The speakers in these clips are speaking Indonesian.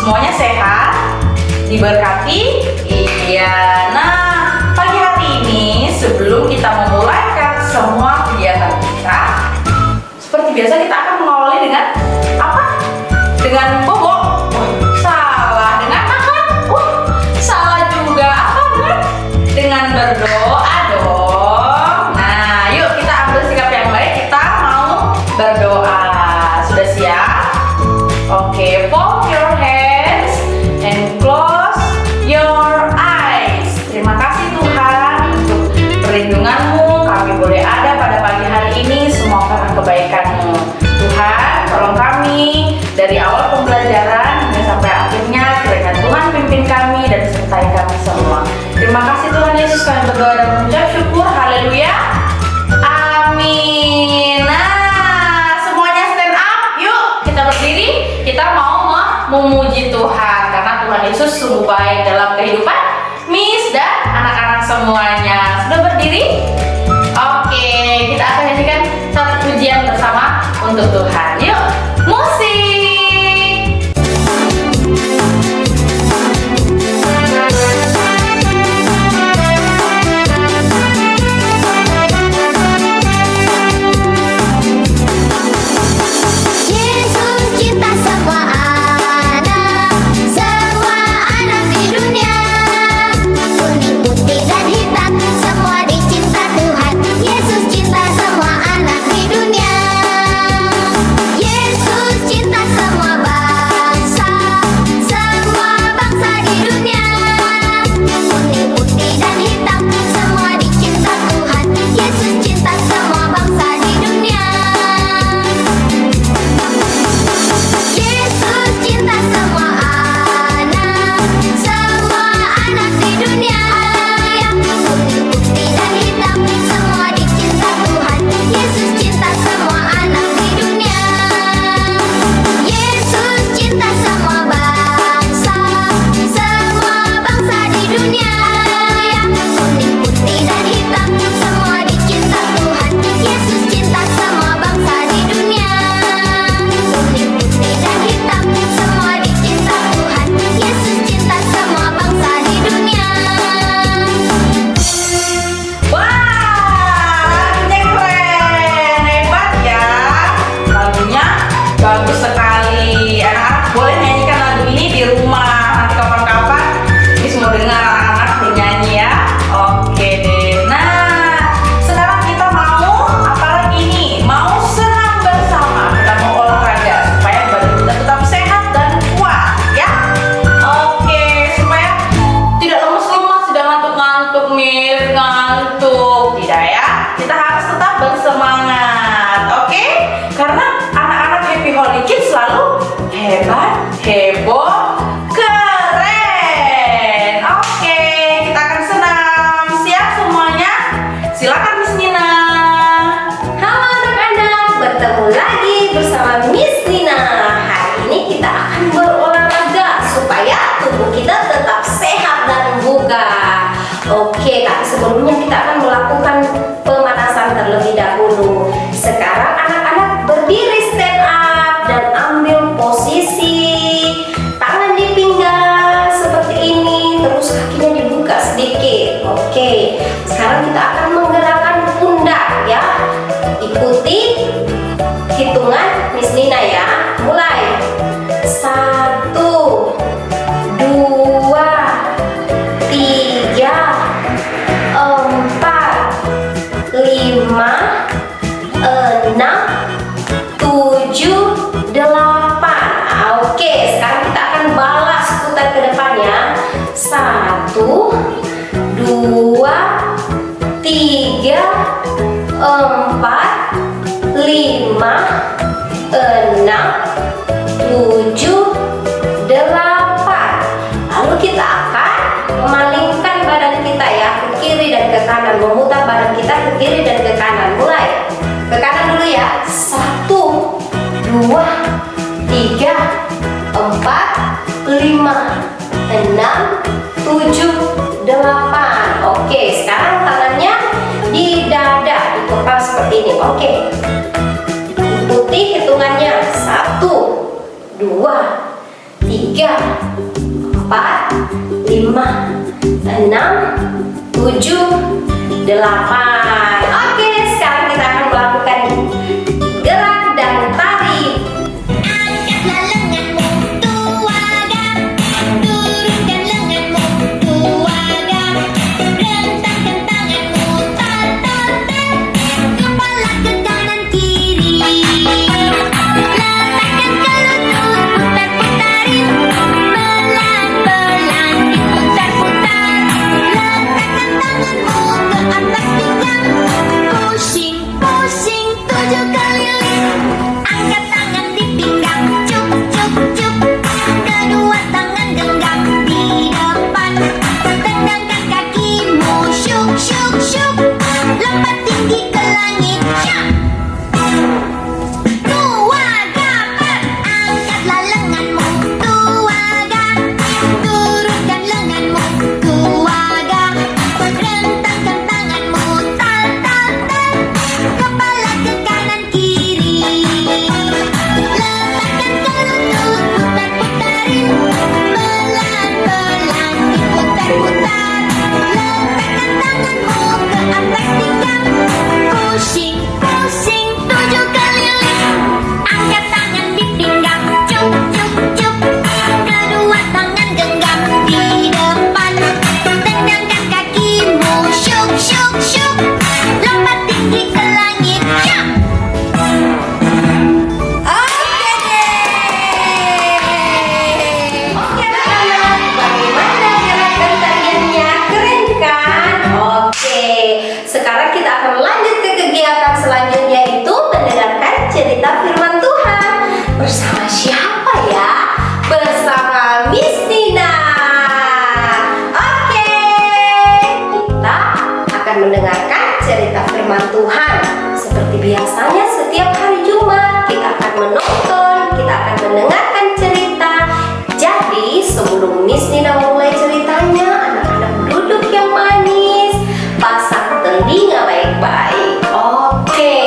Semuanya sehat, diberkati. Iya. Nah, pagi hari ini sebelum kita memulaikan semua kegiatan kita, seperti biasa kita akan mengawali dengan apa? Dengan bobo. Salah. Dengan makan. Salah juga. Apa? Dengan berdoa dong. Nah, yuk kita ambil sikap yang baik. Kita mau berdoa. Sudah siap? Oke, fold your hands and close your eyes. Terima kasih Tuhan untuk perlindungan-Mu. Kami boleh ada pada pagi hari ini semua karena kebaikan-Mu. Tuhan, tolong kami dari awal pembelajaran hingga sampai akhirnya. Kiranya Tuhan pimpin kami dan sertai kami semua. Terima kasih Tuhan Yesus, kami berdoa dan mengucap syukur. Haleluya. Amin. Nah, semuanya stand up. Yuk, kita berdiri. Kita mau memuji Tuhan karena Tuhan Yesus sungguh baik dalam kehidupan Miss dan anak-anak semuanya. Sudah berdiri? Oke, kita akan nyanyikan satu pujian bersama untuk Tuhan. Yuk, musik! Heboh, keren. Oke, kita akan senam. Siap semuanya? Silakan Miss Nina. Halo anak-anak, bertemu lagi bersama Miss Nina. Hari ini kita akan berolahraga supaya tubuh kita tetap sehat dan bugar. Oke, tapi sebelumnya kita akan melakukan pemanasan terlebih dahulu. Sekarang anak-anak berdiri stand up dan ambil posisi. Tangan di pinggang seperti ini, terus kakinya dibuka sedikit. Oke, sekarang kita akan menggerakkan pundak ya. Ikuti hitungan Miss Nina ya. Mulai. 1, 2, 3, 4, 5, 6, 7, 8. Oke, sekarang kita akan balas putar ke depannya. 1, 2, 3, 4, 5, 6, 7, 8. Lalu kita akan memalingkan badan kita ya ke kiri dan ke kanan, memutar badan kita ke kiri dan ke kanan. Mulai ke kanan dulu ya. 1, 2, 3, 4, 5, 6, 7, 8. Oke, sekarang tangannya di dada, di kepala seperti ini. Oke, ikuti hitungannya. 1, 2, 3, 4, 5, 6, 7, 8. Oke, sekarang kita akan melakukan gerak dan tari. Angkatlah lenganmu, tuaga. Turunkan lenganmu, tuaga. Rentangkan tanganmu, tar, tar, tar. Kepala ke kanan kiri. Letakkan ke lutut, putar-putarin. Pelan-pelan diputar-putar. Letakkan tanganmu ke atas pinggang. Pusing-pusing 7 kali lipat. Angkat tangan di pinggang, cuk, cuk, cuk. Kedua tangan genggam di depan. Tendangkan kakimu, syuk, syuk, syuk. Lompat tinggi ke langit, syak. 2, dapat. Angkatlah lenganmu, tuaga. Turunkan lenganmu, tuaga. Rentangkan tanganmu, tar, tar, tar. Kepala ke kanan kiri. Letakkan ke lutut, putar-putarin. Pelan-pelan diputar-putar. Letakkan tanganmu ke atas pinggang. Pusing-pusing 7 kali lipat. Angkat tangan di pinggang, cuk, cuk, cuk. Kedua tangan genggam di depan. Tendangkan kakimu, syuk, syuk, syuk. Lompat tinggi ke langit, syak. Oke anak-anak, bagaimana gerakan tariannya? Keren kan? Oke, sekarang kita akan lanjut ke kegiatan selanjutnya, itu mendengarkan cerita firman Tuhan. Bersama siapa ya? Bersama Miss Nina. Oke, kita akan mendengarkan cerita firman Tuhan. Seperti biasanya setiap hari Jumat kita akan menonton, kita akan mendengarkan cerita. Jadi sebelum Miss Nina mulai ceritanya, anak-anak duduk yang manis, pasang telinga baik-baik. Oke,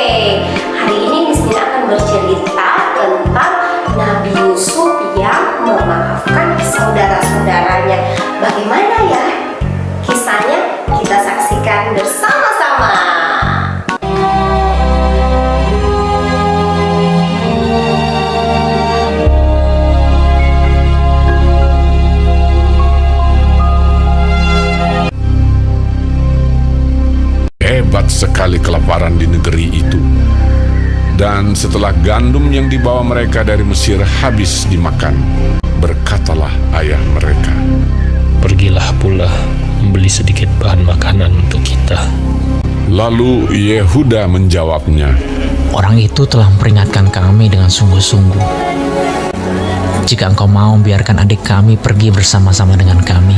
hari ini Miss Nina akan bercerita tentang Nabi Yusuf yang memaafkan saudara-saudaranya. Bagaimana ya kisahnya? Kita saksikan bersama-sama. Hebat sekali kelaparan di negeri itu. Dan setelah gandum yang dibawa mereka dari Mesir habis dimakan, berkatalah ayah mereka, "Pergilah pula membeli sedikit bahan makanan untuk kita." Lalu Yehuda menjawabnya, Orang itu telah memperingatkan kami dengan sungguh-sungguh. Jika engkau mau biarkan adik kami pergi bersama-sama dengan kami,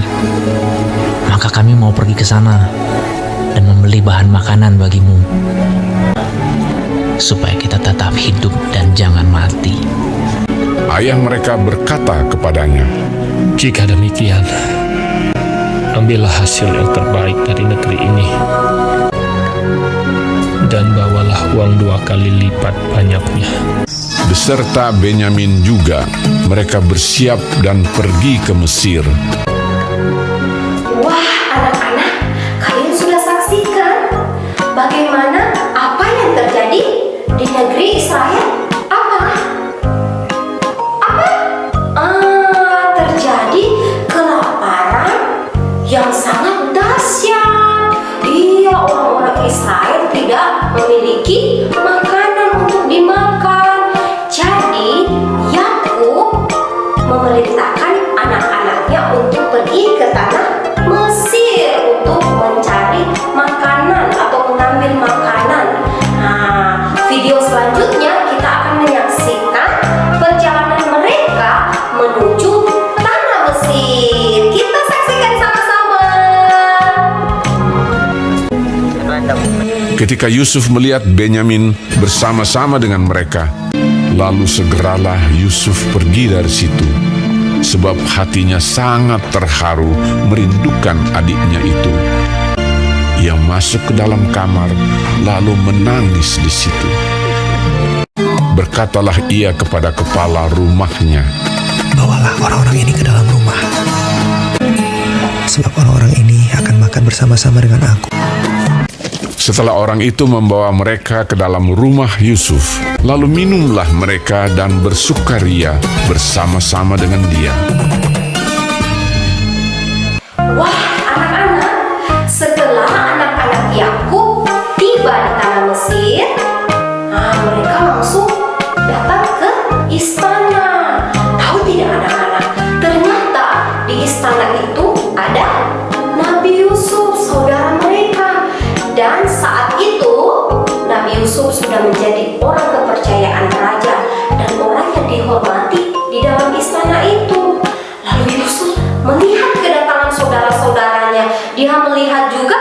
maka kami mau pergi ke sana dan membeli bahan makanan bagimu, supaya kita tetap hidup dan jangan mati. ayah mereka berkata kepadanya, Jika demikian, ambillah hasil yang terbaik dari negeri ini dan bawalah uang 2 kali lipat banyaknya. beserta Benyamin juga. Mereka bersiap dan pergi ke Mesir. Wah, anak-anak, kalian sudah saksikan bagaimana apa yang terjadi di negeri Israel? Apa? Terjadi kelaparan yang sangat dahsyat. Iya, orang-orang Israel tidak memiliki makanan untuk dimakan. Jadi, Yakub memerintahkan anak-anaknya untuk pergi ke tanah Mesir untuk mencari makanan atau mengambil makanan. Nah, video selanjutnya kita akan menyaksikan perjalanan mereka menuju tanah Mesir. Kita saksikan sama-sama. Ketika Yusuf melihat Benyamin bersama-sama dengan mereka, lalu segeralah Yusuf pergi dari situ, sebab hatinya sangat terharu merindukan adiknya itu. Ia masuk ke dalam kamar, lalu menangis di situ. Berkatalah ia kepada kepala rumahnya, bawalah orang-orang ini ke dalam rumah. Sebab orang-orang ini akan makan bersama-sama dengan aku. Setelah orang itu membawa mereka ke dalam rumah Yusuf, lalu minumlah mereka dan bersukaria bersama-sama dengan dia. Wah, anak-anak, setelah anak-anak Yakub tiba di tanah Mesir, mereka langsung datang ke istana. Tahu tidak anak-anak? Ternyata di istana itu ada Nabi Yusuf, saudara mereka. Dan saat itu Nabi Yusuf sudah menjadi orang kepercayaan raja dan orang yang dihormati di dalam istana itu. Lalu Yusuf melihat kedatangan saudara-saudaranya. Dia melihat juga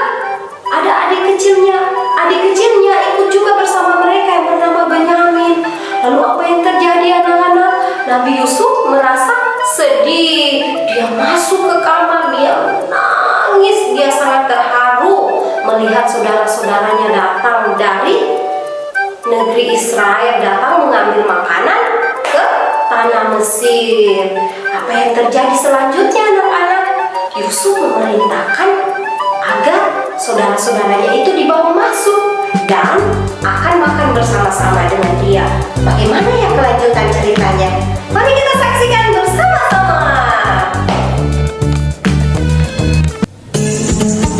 ada adik kecilnya. Adik kecilnya ikut juga bersama mereka yang bernama Benyamin. Lalu apa yang terjadi anak-anak? Nabi Yusuf merasa sedih. Dia masuk ke kamar, dia menangis. Dia sangat terharu melihat saudara-saudaranya datang dari negeri Israel, datang mengambil makanan ke tanah Mesir. Apa yang terjadi selanjutnya anak-anak? Yusuf memerintahkan agar saudara-saudaranya itu dibawa masuk dan akan makan bersama-sama dengan dia. Bagaimana ya kelanjutan ceritanya? Mari kita saksikan bersama-sama.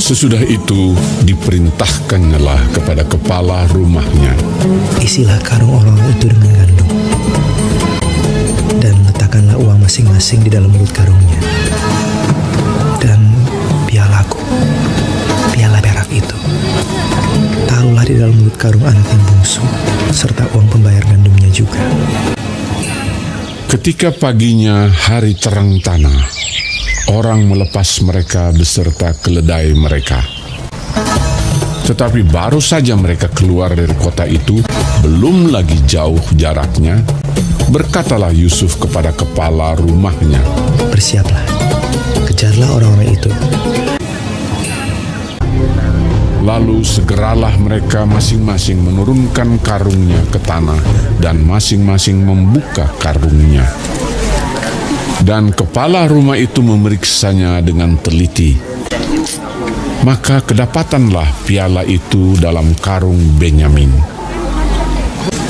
Sesudah itu diperintahkannyalah kepada kepala rumahnya, Isilah karung orang-orang itu dengan gandum, dan letakkanlah uang masing-masing di dalam mulut karungnya. Dan pialaku, piala perak itu, taruhlah di dalam mulut karung anak yang bungsu, serta uang pembayar gandumnya juga. Ketika paginya hari terang tanah, orang melepas mereka beserta keledai mereka. Tetapi baru saja mereka keluar dari kota itu, belum lagi jauh jaraknya, berkatalah Yusuf kepada kepala rumahnya, Bersiaplah, kejarlah orang-orang itu. Lalu segeralah mereka masing-masing menurunkan karungnya ke tanah dan masing-masing membuka karungnya. Dan kepala rumah itu memeriksanya dengan teliti. Maka kedapatanlah piala itu dalam karung Benyamin.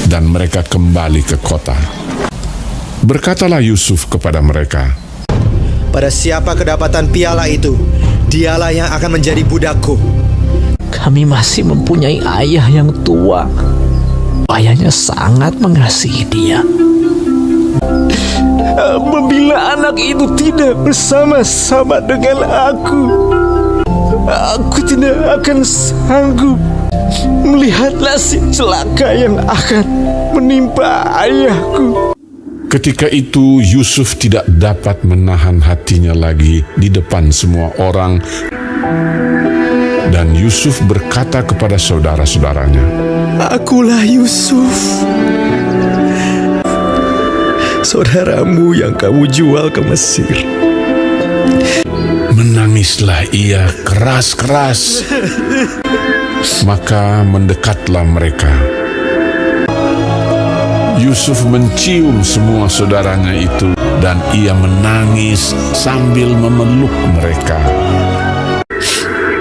Dan mereka kembali ke kota. Berkatalah Yusuf kepada mereka, Pada siapa kedapatan piala itu, dialah yang akan menjadi budakku. Kami masih mempunyai ayah yang tua. Ayahnya sangat mengasihi dia. Apabila anak itu tidak bersama-sama dengan aku tidak akan sanggup melihat nasib celaka yang akan menimpa ayahku. ketika itu Yusuf tidak dapat menahan hatinya lagi di depan semua orang. Dan Yusuf berkata kepada saudara-saudaranya, Akulah Yusuf, saudaramu yang kamu jual ke Mesir. Menangislah ia keras-keras. Maka mendekatlah mereka. Yusuf mencium semua saudaranya itu, dan ia menangis sambil memeluk mereka.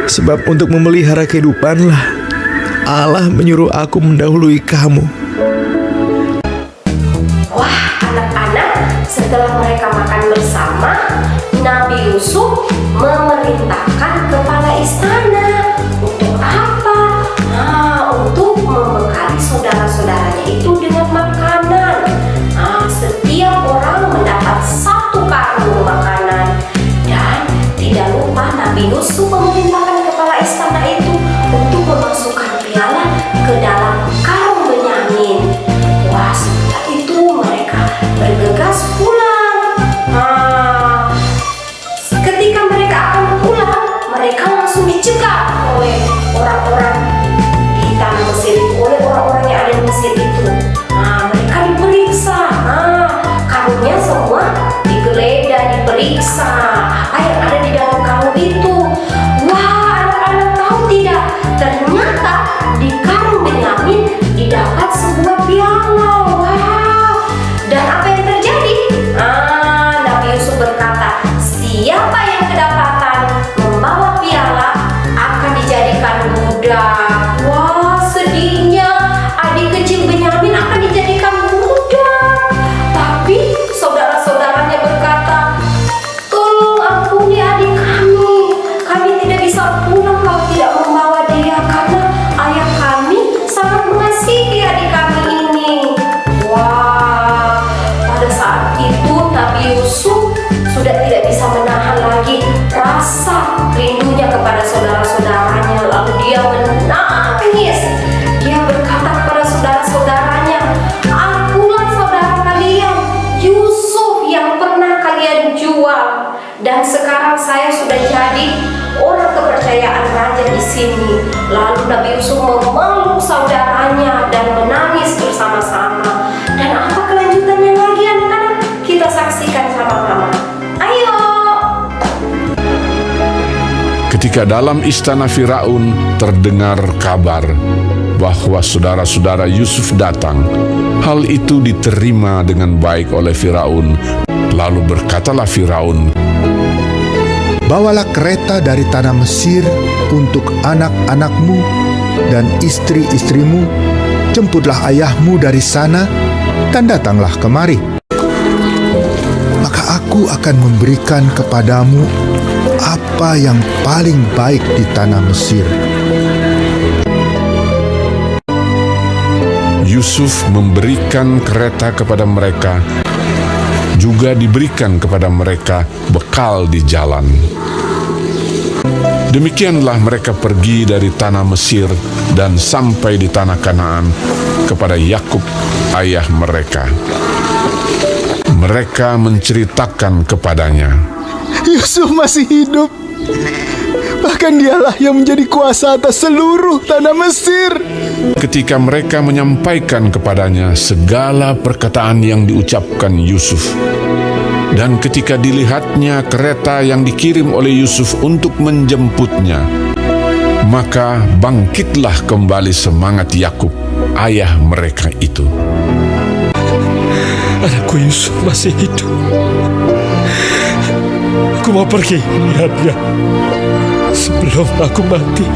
Sebab untuk memelihara kehidupanlah Allah menyuruh aku mendahului kamu. Wah, anak-anak, setelah mereka makan bersama, Nabi Yusuf memerintahkan kepala istana. Untuk apa? Untuk membekali saudara-saudaranya itu dengan makanan. Setiap orang mendapat satu karung makanan. Dan tidak lupa Nabi Yusuf memerintahkan kepala istana itu untuk memasukkan piala ke dalam karung Benyamin. Wah, setelah itu mereka bergegas pulang. Ketika mereka akan pulang, mereka langsung dicegat oleh orang-orang di tanah Mesir itu, oleh orang-orang yang ada di Mesir itu. Mereka diperiksa. Karungnya semua digeledah, diperiksa. Apa yang ada di dalam karung itu? Wah, anak-anak tahu tidak? Ternyata di karung Benyamin didapat sebuah piala. Wah, dan apa yang terjadi? Dan sekarang saya sudah jadi orang kepercayaan raja di sini. Lalu Nabi Yusuf memeluk saudaranya dan menangis bersama-sama. Dan apa kelanjutannya lagi anak-anak? Kita saksikan sama-sama. Ayo! Ketika dalam istana Firaun terdengar kabar bahwa saudara-saudara Yusuf datang, hal itu diterima dengan baik oleh Firaun. Lalu berkatalah Firaun, "Bawalah kereta dari tanah Mesir untuk anak-anakmu dan istri-istrimu, jemputlah ayahmu dari sana, dan datanglah kemari. Maka aku akan memberikan kepadamu apa yang paling baik di tanah Mesir." Yusuf memberikan kereta kepada mereka, juga diberikan kepada mereka bekal di jalan. Demikianlah mereka pergi dari tanah Mesir dan sampai di tanah Kanaan kepada Yakub ayah mereka. Mereka menceritakan kepadanya, Yusuf masih hidup. Bahkan dialah yang menjadi kuasa atas seluruh tanah Mesir. ketika mereka menyampaikan kepadanya segala perkataan yang diucapkan Yusuf. Dan ketika dilihatnya kereta yang dikirim oleh Yusuf untuk menjemputnya, maka bangkitlah kembali semangat Yakub, ayah mereka itu. Anakku Yusuf masih hidup. Aku mau pergi lihatnya sebelum aku mati.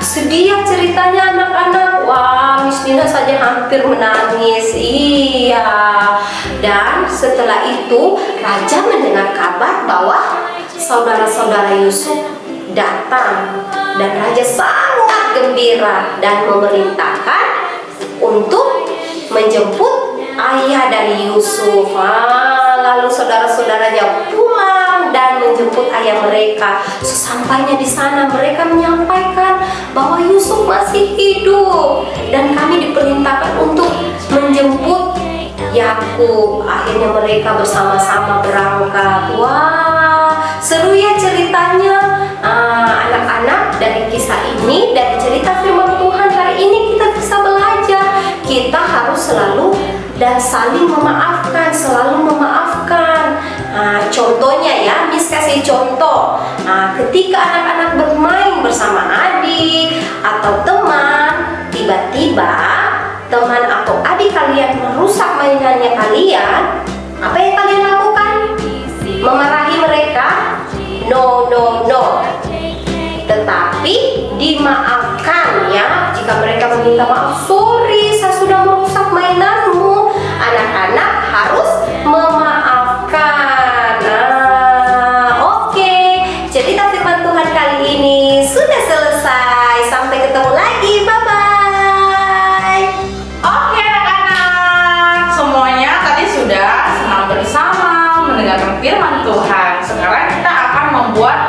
Sedih ceritanya anak-anak. Wah, Miss Nina saja hampir menangis. Iya. Dan setelah itu Raja mendengar kabar bahwa saudara-saudara Yusuf datang. Dan Raja sangat gembira dan memerintahkan untuk menjemput ayah dari Yusuf. Lalu saudara-saudaranya pulang dan menjemput ayah mereka. Sesampainya di sana mereka menyampaikan bahwa Yusuf masih hidup dan kami diperintahkan untuk menjemput Yakub. Akhirnya mereka bersama-sama berangkat. Wah, seru ya ceritanya. Anak-anak, dari kisah ini, dari cerita firman Tuhan hari ini kita bisa belajar. Kita harus selalu dan saling memaafkan, selalu memaafkan. Contohnya ya, Miss kasih contoh. Ketika anak-anak bermain bersama adik atau teman, tiba-tiba teman atau adik kalian merusak mainannya kalian, apa yang kalian lakukan? Memarahi mereka? No. Tetapi dimaafkan ya. Jika mereka meminta maaf, sorry saya sudah merusak mainanmu, anak-anak harus memaafkan. Oke. Cerita firman Tuhan kali ini sudah selesai. Sampai ketemu lagi. Bye-bye. Oke anak-anak, semuanya tadi sudah senang bersama mendengarkan firman Tuhan. Sekarang kita akan membuat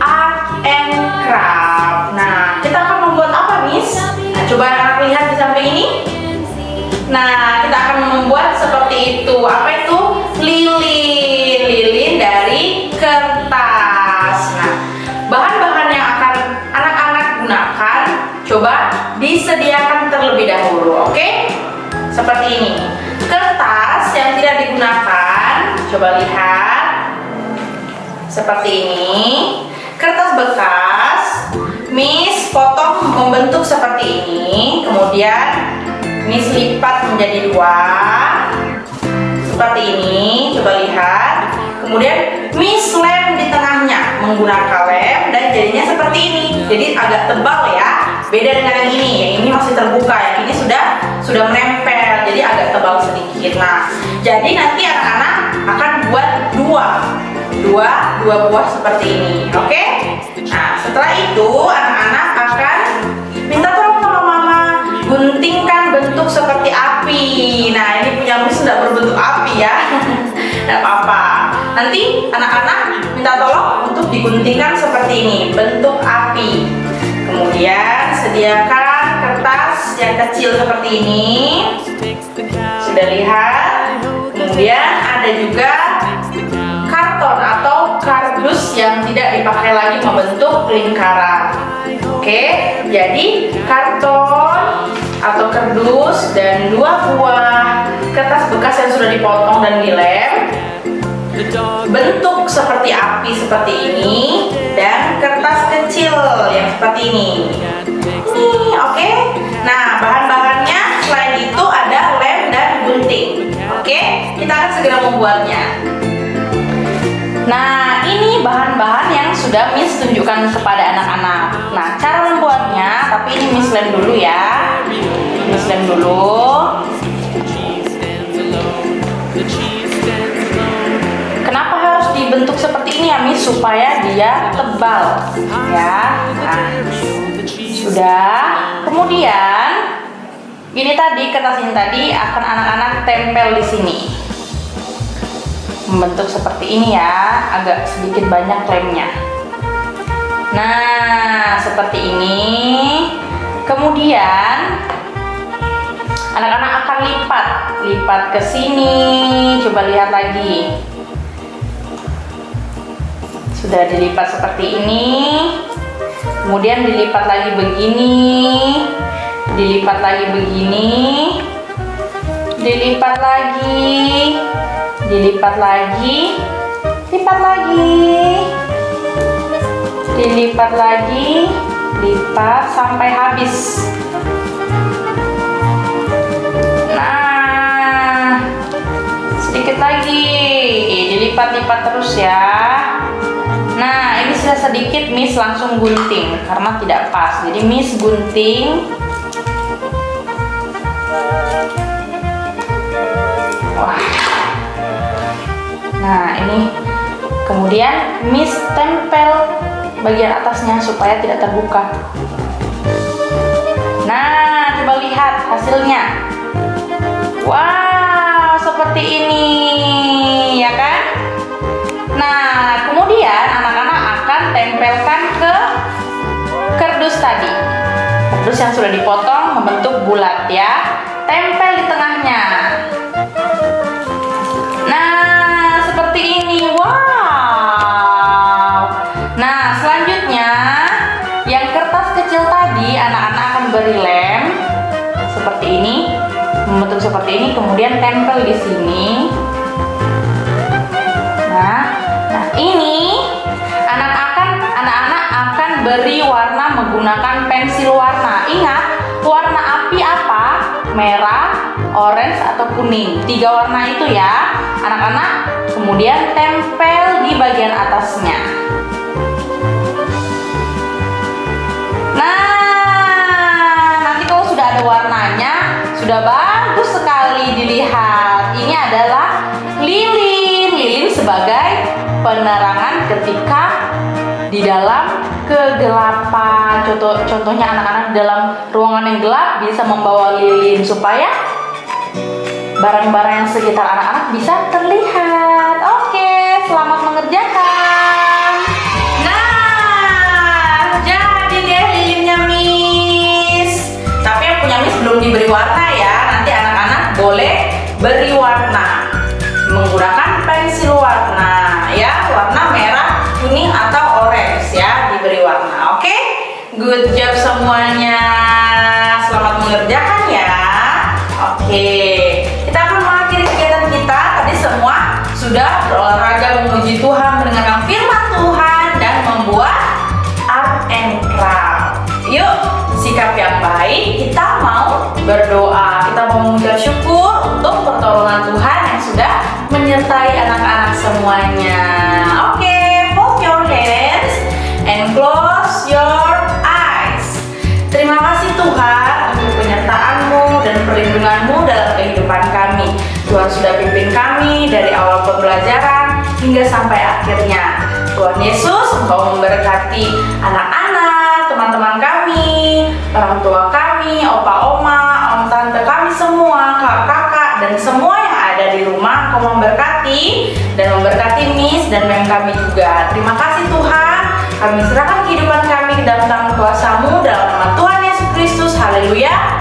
art and craft. Nah, kita akan membuat apa, Miss? Nah, coba anak-anak lihat di samping ini. Nah, kita akan membuat seperti itu. Apa itu? Lilin dari kertas. Nah, bahan-bahan yang akan anak-anak gunakan coba disediakan terlebih dahulu, oke? Seperti ini. Kertas yang tidak digunakan, coba lihat. Seperti ini. Kertas bekas, Miss potong membentuk seperti ini. Kemudian Miss lipat menjadi dua. Seperti ini, coba lihat. Kemudian Miss lem di tengahnya menggunakan lem dan jadinya seperti ini. Jadi agak tebal ya. Beda dengan yang ini. Yang ini masih terbuka, yang ini sudah menempel. Jadi agak tebal sedikit. Nah, jadi nanti anak-anak akan buat dua buah seperti ini. Oke? Nah, setelah itu anak-anak akan minta tolong sama mama guntingkan bentuk seperti api. Nah, ini punya Miss sudah berbentuk api ya. Tidak apa-apa. Nanti anak-anak minta tolong untuk diguntingkan seperti ini, bentuk api. Kemudian sediakan kertas yang kecil seperti ini. Sudah lihat? Kemudian ada juga karton atau kardus yang tidak dipakai lagi membentuk lingkaran. Oke, jadi karton atau kardus dan 2 buah kertas bekas yang sudah dipotong dan dilem, bentuk seperti api seperti ini, dan kertas kecil yang seperti ini. Oke. Nah, bahan-bahannya selain itu ada lem dan gunting. Oke, kita akan segera membuatnya. Nah, ini bahan-bahan yang sudah Miss tunjukkan kepada anak-anak. Nah, cara membuatnya, tapi ini Miss lem dulu ya. Miss lem dulu. Kenapa harus dibentuk seperti ini ya Miss? Supaya dia tebal ya. Nah, sudah. Kemudian ini tadi, kertas ini tadi akan anak-anak tempel di sini. Membentuk seperti ini ya, agak sedikit banyak lemnya. Nah, seperti ini. Kemudian anak-anak akan lipat ke sini. Coba lihat lagi. Sudah dilipat seperti ini. Kemudian dilipat lagi begini. Dilipat lagi begini. Dilipat lagi. Dilipat lagi, lipat lagi, dilipat lagi, lipat sampai habis. Nah, sedikit lagi, dilipat-lipat terus ya. Nah, ini sudah sedikit Miss langsung gunting karena tidak pas. Jadi Miss gunting. Wah. Nah, ini kemudian Miss tempel bagian atasnya supaya tidak terbuka. Nah, coba lihat hasilnya. Wow, seperti ini ya kan? Nah, kemudian anak-anak akan tempelkan ke kardus tadi. Kardus yang sudah dipotong membentuk bulat ya. Tempel di tengahnya. Nah, seperti ini. Wow. Nah, selanjutnya yang kertas kecil tadi anak-anak akan beri lem seperti ini, membentuk seperti ini, kemudian tempel di sini. Nah, ini anak-anak akan beri warna menggunakan pensil warna. Ingat, warna api apa? Merah, orange atau kuning. 3 warna itu ya. Anak-anak kemudian tempel di bagian atasnya. Nah, nanti kalau sudah ada warnanya, sudah bagus sekali dilihat. Ini adalah lilin. Lilin sebagai penerangan ketika di dalam kegelapan. Contohnya anak-anak dalam ruangan yang gelap bisa membawa lilin supaya barang-barang yang sekitar anak-anak bisa terlihat. Oke, selamat mengerjakan. Nah, jadi deh lilinnya Miss. Tapi yang punya Miss belum diberi warna ya. Nanti anak-anak boleh beri warna menggunakan pensil warna ya, warna merah, kuning atau orange ya, diberi warna. Oke, good job semuanya. Selamat mengerjakan ya. Oke, kita akan mengakhiri kegiatan kita. Tadi semua sudah berolahraga, memuji Tuhan, mendengarkan firman Tuhan, dan membuat art and craft. Yuk, sikap yang baik. Kita mau berdoa. Kita mau mengucap syukur untuk pertolongan Tuhan yang sudah menyertai anak-anak semuanya. Oke, fold your hands and close your eyes. Terima kasih Tuhan untuk penyertaan-Mu dan perlindungan-Mu dalam kehidupan kami. Tuhan sudah pimpin kami dari awal pembelajaran hingga sampai akhirnya. Tuhan Yesus, Engkau memberkati anak-anak, teman-teman kami, orang tua kami, opa, oma, om, tante kami semua, kakak-kakak, dan semua yang ada di rumah. Engkau memberkati dan memberkati Miss dan mem kami juga. Terima kasih Tuhan. Kami serahkan kehidupan kami ke dalam tangan kuasa-Mu dalam nama Tuhan Yesus. Yesus Kristus. Haleluya.